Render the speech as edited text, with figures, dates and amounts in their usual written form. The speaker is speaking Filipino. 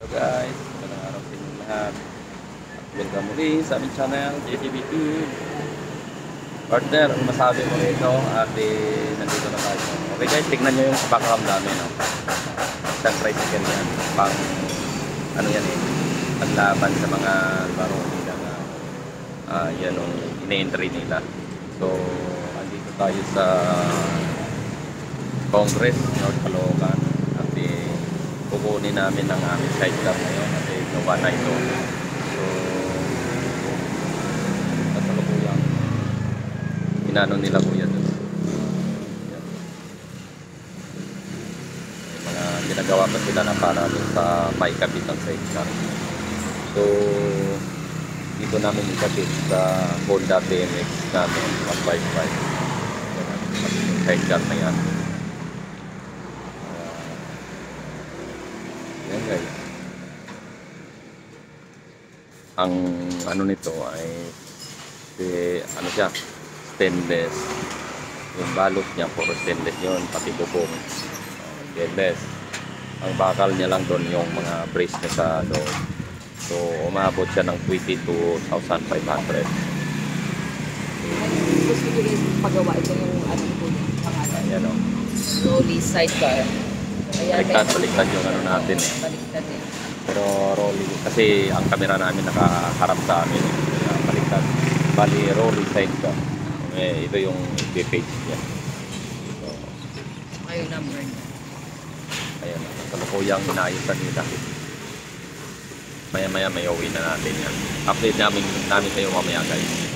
Hello guys, magandang araw sa inyong lahat. At welcome muli sa aming channel, JTV2. Partner, ano masabi mo rito? At nandito na tayo. Okay guys, tignan nyo yung background namin. No? Isang tricycle yan. Pang, ano yan eh, paglaban sa mga laro nila na yan yung ine-entry nila. So, andito tayo sa Congress, North Caloocan. At kukunin namin ang aming sidecar ngayon kasi gawa na ito. So, kasalukuyang inano nila kuya doon. May mga ginagawa pa sila na para doon sa maikabit ng sidecar. So, dito namin ikabit sa Honda TMX namin 155. Sidecar na yan. Yan guys. Ang ano nito ay ano siya, stainless. Yung balot niya puro stainless yun, pati bubong stainless. Ang bakal niya lang doon yung mga brace niya sa loob. So umabot siya ng 22,500. Gusto ko rin pagawa ito yung ano po pangalan. Ayan o. Rolly sidecar. Baliktad yung ano natin eh. Baliktad eh. Pero rolling kasi ang camera namin nakaharap sa amin. Baliktad. Bali rolling sidecar. Ito yung page niya. So, Ayun number niya. ayan. Kalukuyang inaayusan nila. Maya maya may uwi na natin yan. Update namin kayo mamaya guys.